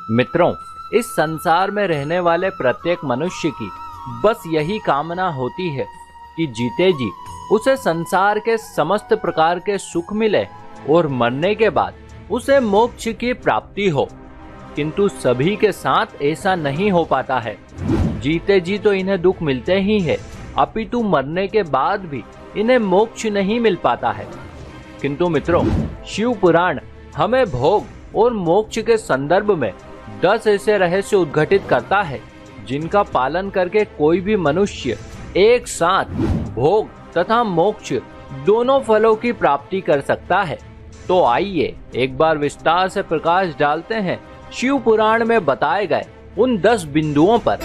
मित्रों, इस संसार में रहने वाले प्रत्येक मनुष्य की बस यही कामना होती है कि जीते जी उसे संसार के समस्त प्रकार के सुख मिले और मरने के बाद उसे मोक्ष की प्राप्ति हो। किंतु सभी के साथ ऐसा नहीं हो पाता है। जीते जी तो इन्हें दुख मिलते ही है, अपितु मरने के बाद भी इन्हें मोक्ष नहीं मिल पाता है। किंतु मित्रों, शिव पुराण हमें भोग और मोक्ष के संदर्भ में 10 ऐसे रहस्य उद्घाटित करता है जिनका पालन करके कोई भी मनुष्य एक साथ भोग तथा मोक्ष दोनों फलों की प्राप्ति कर सकता है। तो आइए एक बार विस्तार से प्रकाश डालते हैं शिव पुराण में बताए गए उन 10 बिंदुओं पर।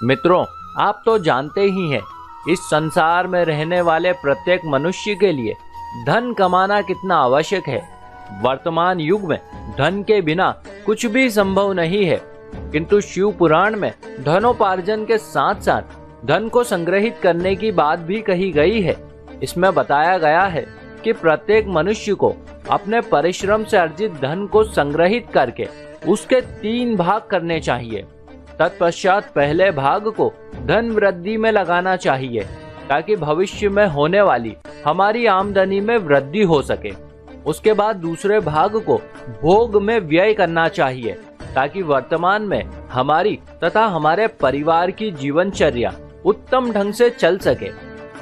मित्रों, आप तो जानते ही हैं, इस संसार में रहने वाले प्रत्येक मनुष्य के लिए धन कमाना कितना आवश्यक है। वर्तमान युग में धन के बिना कुछ भी संभव नहीं है। किंतु शिव पुराण में धनोपार्जन के साथ साथ धन को संग्रहित करने की बात भी कही गई है। इसमें बताया गया है कि प्रत्येक मनुष्य को अपने परिश्रम से अर्जित धन को संग्रहित करके उसके 3 भाग करने चाहिए। तत्पश्चात पहले भाग को धन वृद्धि में लगाना चाहिए ताकि भविष्य में होने वाली हमारी आमदनी में वृद्धि हो सके। उसके बाद दूसरे भाग को भोग में व्यय करना चाहिए ताकि वर्तमान में हमारी तथा हमारे परिवार की जीवनचर्या उत्तम ढंग से चल सके।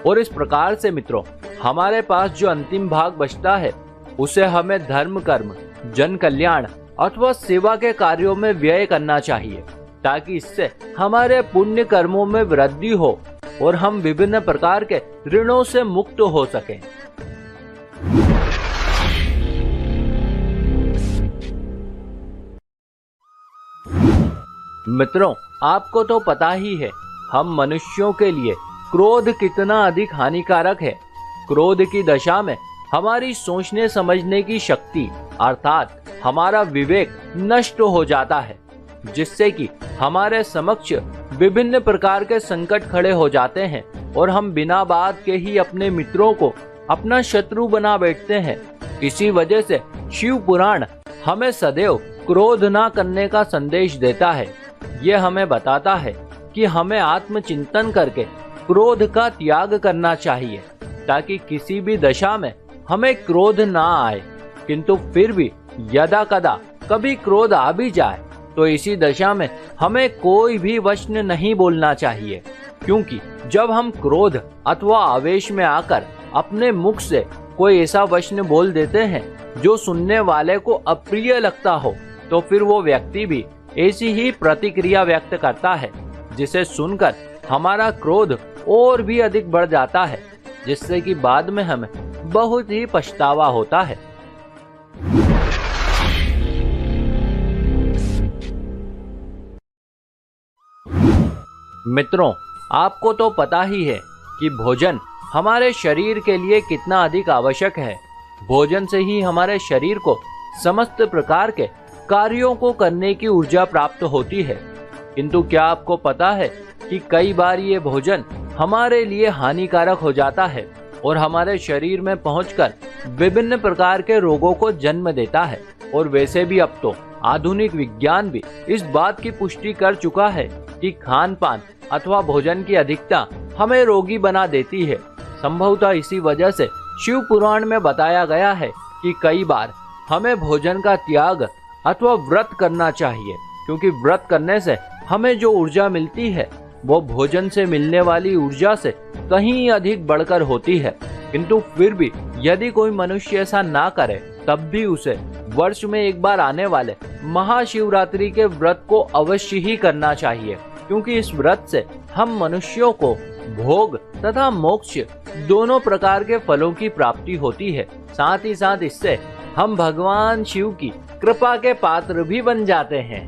और इस प्रकार से मित्रों, हमारे पास जो अंतिम भाग बचता है उसे हमें धर्म कर्म, जन कल्याण अथवा सेवा के कार्यों में व्यय करना चाहिए ताकि इससे हमारे पुण्य कर्मों में वृद्धि हो और हम विभिन्न प्रकार के ऋणों से मुक्त हो सकें। मित्रों, आपको तो पता ही है हम मनुष्यों के लिए क्रोध कितना अधिक हानिकारक है। क्रोध की दशा में हमारी सोचने समझने की शक्ति अर्थात हमारा विवेक नष्ट हो जाता है, जिससे कि हमारे समक्ष विभिन्न प्रकार के संकट खड़े हो जाते हैं और हम बिना बात के ही अपने मित्रों को अपना शत्रु बना बैठते हैं। इसी वजह से शिव पुराण हमें सदैव क्रोध ना करने का संदेश देता है। यह हमें बताता है कि हमें आत्मचिंतन करके क्रोध का त्याग करना चाहिए ताकि किसी भी दशा में हमें क्रोध ना आए। किंतु फिर भी यदा कदा कभी क्रोध आ भी जाए तो इसी दशा में हमें कोई भी वचन नहीं बोलना चाहिए, क्योंकि जब हम क्रोध अथवा आवेश में आकर अपने मुख से कोई ऐसा वचन बोल देते हैं जो सुनने वाले को अप्रिय लगता हो, तो फिर वो व्यक्ति भी ऐसी ही प्रतिक्रिया व्यक्त करता है, जिसे सुनकर हमारा क्रोध और भी अधिक बढ़ जाता है, जिससे कि बाद में हमें बहुत ही पछतावा होता है। मित्रों, आपको तो पता ही है कि भोजन हमारे शरीर के लिए कितना अधिक आवश्यक है। भोजन से ही हमारे शरीर को समस्त प्रकार के कार्यों को करने की ऊर्जा प्राप्त होती है। किंतु क्या आपको पता है कि कई बार ये भोजन हमारे लिए हानिकारक हो जाता है और हमारे शरीर में पहुंचकर विभिन्न प्रकार के रोगों को जन्म देता है। और वैसे भी अब तो आधुनिक विज्ञान भी इस बात की पुष्टि कर चुका है कि खान पान अथवा भोजन की अधिकता हमें रोगी बना देती है। संभवतः इसी वजह से शिव पुराण में बताया गया है कि कई बार हमें भोजन का त्याग अथवा व्रत करना चाहिए, क्योंकि व्रत करने से हमें जो ऊर्जा मिलती है वो भोजन से मिलने वाली ऊर्जा से कहीं अधिक बढ़कर होती है। किंतु फिर भी यदि कोई मनुष्य ऐसा ना करे तब भी उसे वर्ष में एक बार आने वाले महाशिवरात्रि के व्रत को अवश्य ही करना चाहिए, क्योंकि इस व्रत से हम मनुष्यों को भोग तथा मोक्ष दोनों प्रकार के फलों की प्राप्ति होती है। साथ ही साथ इससे हम भगवान शिव की कृपा के पात्र भी बन जाते हैं।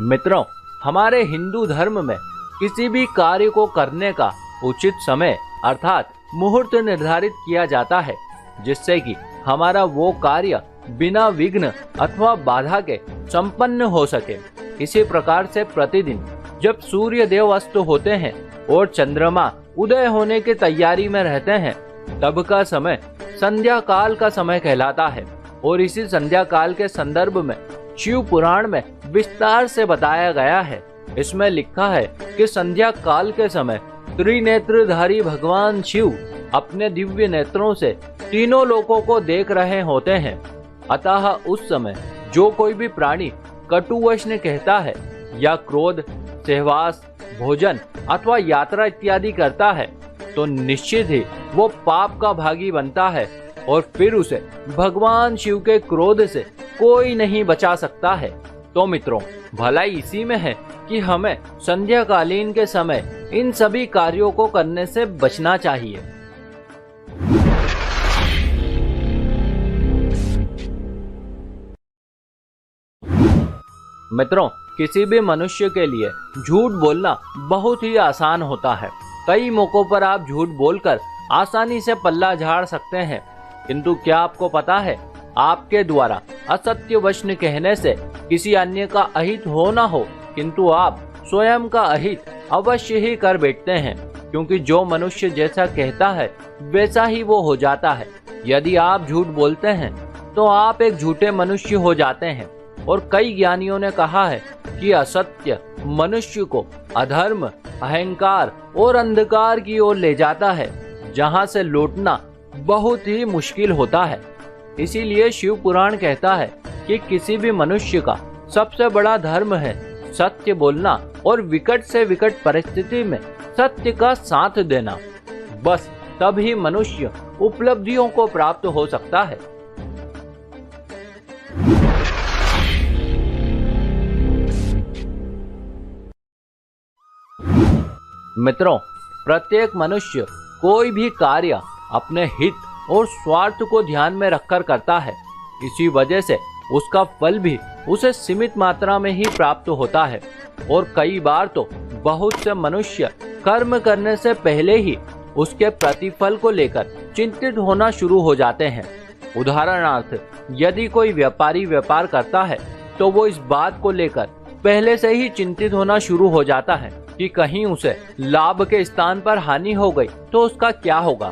मित्रों, हमारे हिंदू धर्म में किसी भी कार्य को करने का उचित समय अर्थात मुहूर्त निर्धारित किया जाता है, जिससे कि हमारा वो कार्य बिना विघ्न अथवा बाधा के संपन्न हो सके। इसी प्रकार से प्रतिदिन जब सूर्य देव अस्त होते हैं और चंद्रमा उदय होने की तैयारी में रहते हैं, तब का समय संध्या काल का समय कहलाता है। और इसी संध्या काल के संदर्भ में शिव पुराण में विस्तार से बताया गया है। इसमें लिखा है कि संध्या काल के समय त्रिनेत्रधारी भगवान शिव अपने दिव्य नेत्रों से तीनों लोकों को देख रहे होते हैं। अतः उस समय जो कोई भी प्राणी कटुवचन कहता है या क्रोध, सहवास, भोजन अथवा यात्रा इत्यादि करता है, तो निश्चित ही वो पाप का भागी बनता है और फिर उसे भगवान शिव के क्रोध से कोई नहीं बचा सकता है। तो मित्रों, भलाई इसी में है कि हमें संध्याकालीन के समय इन सभी कार्यों को करने से बचना चाहिए। मित्रों, किसी भी मनुष्य के लिए झूठ बोलना बहुत ही आसान होता है। कई मौकों पर आप झूठ बोलकर आसानी से पल्ला झाड़ सकते हैं, किंतु क्या आपको पता है, आपके द्वारा असत्य वचन कहने से किसी अन्य का अहित हो ना हो, किंतु आप स्वयं का अहित अवश्य ही कर बैठते हैं। क्योंकि जो मनुष्य जैसा कहता है वैसा ही वो हो जाता है। यदि आप झूठ बोलते हैं तो आप एक झूठे मनुष्य हो जाते हैं। और कई ज्ञानियों ने कहा है कि असत्य मनुष्य को अधर्म, अहंकार और अंधकार की ओर ले जाता है, जहां से लौटना बहुत ही मुश्किल होता है। इसीलिए शिव पुराण कहता है कि किसी भी मनुष्य का सबसे बड़ा धर्म है सत्य बोलना और विकट से विकट परिस्थिति में सत्य का साथ देना। बस तभी मनुष्य उपलब्धियों को प्राप्त हो सकता है। मित्रों, प्रत्येक मनुष्य कोई भी कार्य अपने हित और स्वार्थ को ध्यान में रखकर करता है। इसी वजह से उसका फल भी उसे सीमित मात्रा में ही प्राप्त होता है। और कई बार तो बहुत से मनुष्य कर्म करने से पहले ही उसके प्रतिफल को लेकर चिंतित होना शुरू हो जाते हैं। उदाहरणार्थ, यदि कोई व्यापारी व्यापार करता है तो वो इस बात को लेकर पहले से ही चिंतित होना शुरू हो जाता है कि कहीं उसे लाभ के स्थान पर हानि हो गई तो उसका क्या होगा,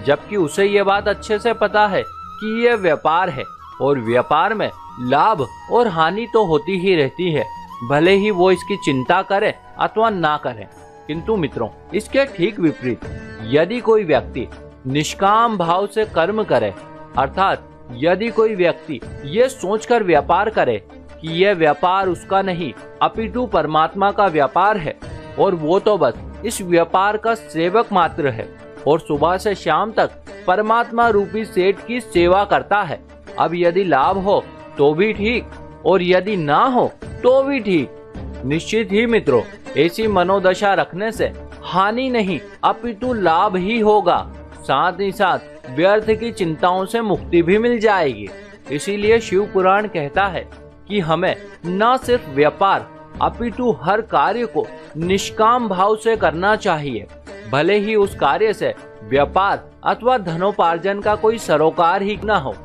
जबकि उसे ये बात अच्छे से पता है कि ये व्यापार है और व्यापार में लाभ और हानि तो होती ही रहती है, भले ही वो इसकी चिंता करे अथवा ना करे। किंतु मित्रों, इसके ठीक विपरीत, यदि कोई व्यक्ति निष्काम भाव से कर्म करे, अर्थात यदि कोई व्यक्ति ये सोचकर व्यापार करे कि यह व्यापार उसका नहीं अपितु परमात्मा का व्यापार है और वो तो बस इस व्यापार का सेवक मात्र है और सुबह से शाम तक परमात्मा रूपी सेठ की सेवा करता है। अब यदि लाभ हो तो भी ठीक और यदि ना हो तो भी ठीक। निश्चित ही मित्रों, ऐसी मनोदशा रखने से हानि नहीं अपितु लाभ ही होगा। साथ ही साथ व्यर्थ की चिंताओं से मुक्ति भी मिल जाएगी। इसीलिए शिव पुराण कहता है कि हमें न सिर्फ व्यापार अपितु हर कार्य को निष्काम भाव से करना चाहिए, भले ही उस कार्य से व्यापार अथवा धनोपार्जन का कोई सरोकार ही न हो।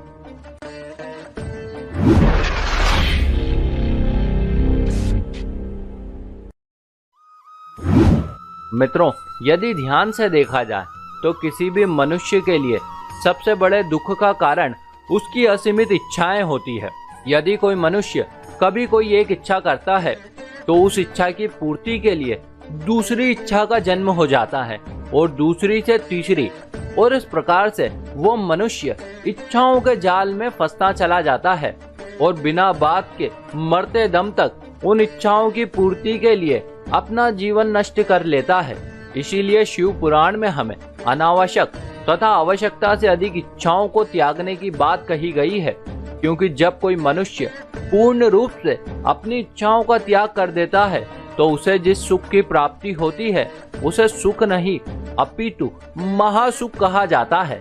मित्रों, यदि ध्यान से देखा जाए तो किसी भी मनुष्य के लिए सबसे बड़े दुख का कारण उसकी असीमित इच्छाएं होती है। यदि कोई मनुष्य कभी कोई एक इच्छा करता है तो उस इच्छा की पूर्ति के लिए दूसरी इच्छा का जन्म हो जाता है और दूसरी से तीसरी, और इस प्रकार से वो मनुष्य इच्छाओं के जाल में फंसता चला जाता है और बिना बात के मरते दम तक उन इच्छाओं की पूर्ति के लिए अपना जीवन नष्ट कर लेता है। इसीलिए शिव पुराण में हमें अनावश्यक तथा आवश्यकता से अधिक इच्छाओं को त्यागने की बात कही गई है, क्योंकि जब कोई मनुष्य पूर्ण रूप से अपनी इच्छाओं का त्याग कर देता है तो उसे जिस सुख की प्राप्ति होती है उसे सुख नहीं अपितु महासुख कहा जाता है।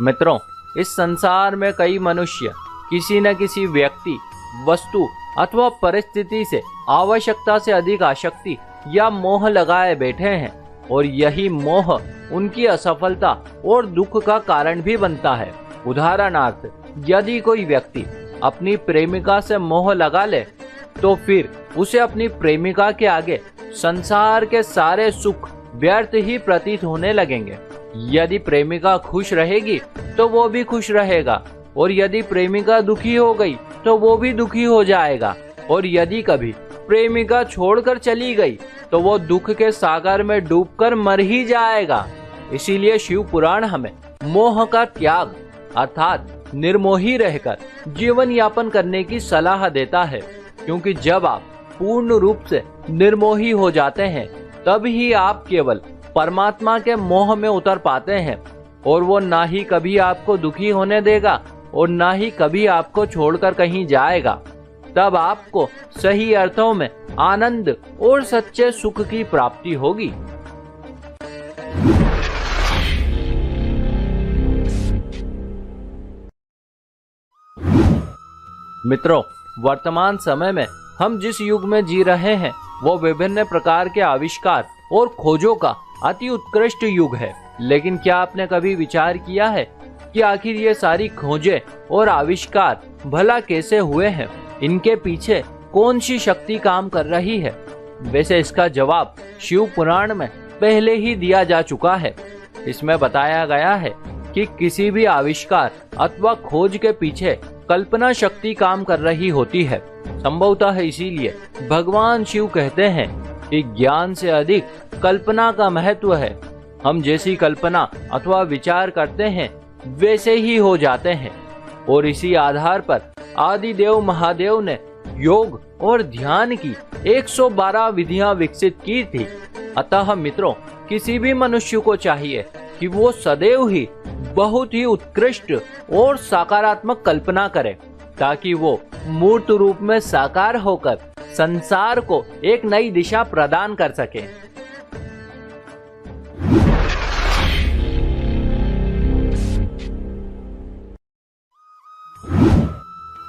मित्रों, इस संसार में कई मनुष्य किसी न किसी व्यक्ति, वस्तु अथवा परिस्थिति से आवश्यकता से अधिक आसक्ति या मोह लगाए बैठे हैं और यही मोह उनकी असफलता और दुख का कारण भी बनता है। उदाहरणार्थ, यदि कोई व्यक्ति अपनी प्रेमिका से मोह लगा ले तो फिर उसे अपनी प्रेमिका के आगे संसार के सारे सुख व्यर्थ ही प्रतीत होने लगेंगे। यदि प्रेमिका खुश रहेगी तो वो भी खुश रहेगा, और यदि प्रेमिका दुखी हो गई तो वो भी दुखी हो जाएगा, और यदि कभी प्रेमिका छोड़कर चली गई तो वो दुख के सागर में डूबकर मर ही जाएगा। इसीलिए शिव पुराण हमें मोह का त्याग अर्थात निर्मोही रहकर जीवन यापन करने की सलाह देता है, क्योंकि जब आप पूर्ण रूप से निर्मोही हो जाते हैं तब ही आप केवल परमात्मा के मोह में उतर पाते हैं, और वो ना ही कभी आपको दुखी होने देगा और ना ही कभी आपको छोड़कर कहीं जाएगा। तब आपको सही अर्थों में आनंद और सच्चे सुख की प्राप्ति होगी। मित्रों, वर्तमान समय में हम जिस युग में जी रहे हैं वो विभिन्न प्रकार के आविष्कार और खोजों का अति उत्कृष्ट युग है। लेकिन क्या आपने कभी विचार किया है कि आखिर ये सारी खोजें और आविष्कार भला कैसे हुए हैं? इनके पीछे कौन सी शक्ति काम कर रही है? वैसे इसका जवाब शिव पुराण में पहले ही दिया जा चुका है। इसमें बताया गया है कि किसी भी आविष्कार अथवा खोज के पीछे कल्पना शक्ति काम कर रही होती है। संभवतः इसीलिए भगवान शिव कहते हैं कि ज्ञान से अधिक कल्पना का महत्व है। हम जैसी कल्पना अथवा विचार करते हैं वैसे ही हो जाते हैं, और इसी आधार पर आदिदेव महादेव ने योग और ध्यान की 112 विधियां विकसित की थी। अतः मित्रों, किसी भी मनुष्य को चाहिए कि वो सदैव ही बहुत ही उत्कृष्ट और सकारात्मक कल्पना करे, ताकि वो मूर्त रूप में साकार होकर संसार को एक नई दिशा प्रदान कर सके।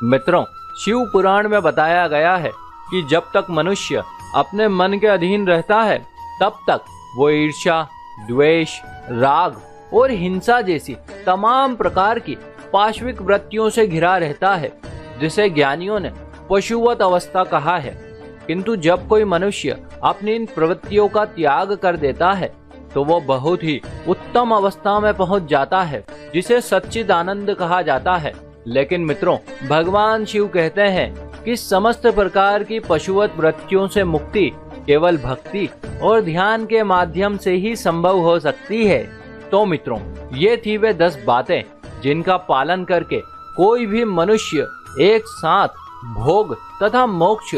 मित्रों, शिव पुराण में बताया गया है कि जब तक मनुष्य अपने मन के अधीन रहता है तब तक वो ईर्ष्या, द्वेष, राग और हिंसा जैसी तमाम प्रकार की पाशविक वृत्तियों से घिरा रहता है, जिसे ज्ञानियों ने पशुवत अवस्था कहा है। किंतु जब कोई मनुष्य अपनी इन प्रवृत्तियों का त्याग कर देता है तो वो बहुत ही उत्तम अवस्था में पहुंच जाता है, जिसे सच्चिदानंद कहा जाता है। लेकिन मित्रों, भगवान शिव कहते हैं कि समस्त प्रकार की पशुवत वृत्तियों से मुक्ति केवल भक्ति और ध्यान के माध्यम से ही संभव हो सकती है। तो मित्रों, ये थी वे 10 बातें जिनका पालन करके कोई भी मनुष्य एक साथ भोग तथा मोक्ष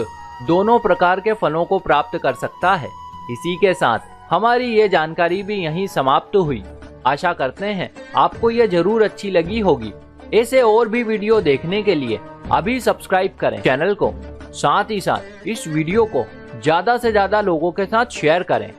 दोनों प्रकार के फलों को प्राप्त कर सकता है। इसी के साथ हमारी ये जानकारी भी यहीं समाप्त हुई। आशा करते हैं आपको यह जरूर अच्छी लगी होगी। ऐसे और भी वीडियो देखने के लिए अभी सब्सक्राइब करें चैनल को, साथ ही साथ इस वीडियो को ज्यादा से ज्यादा लोगों के साथ शेयर करें।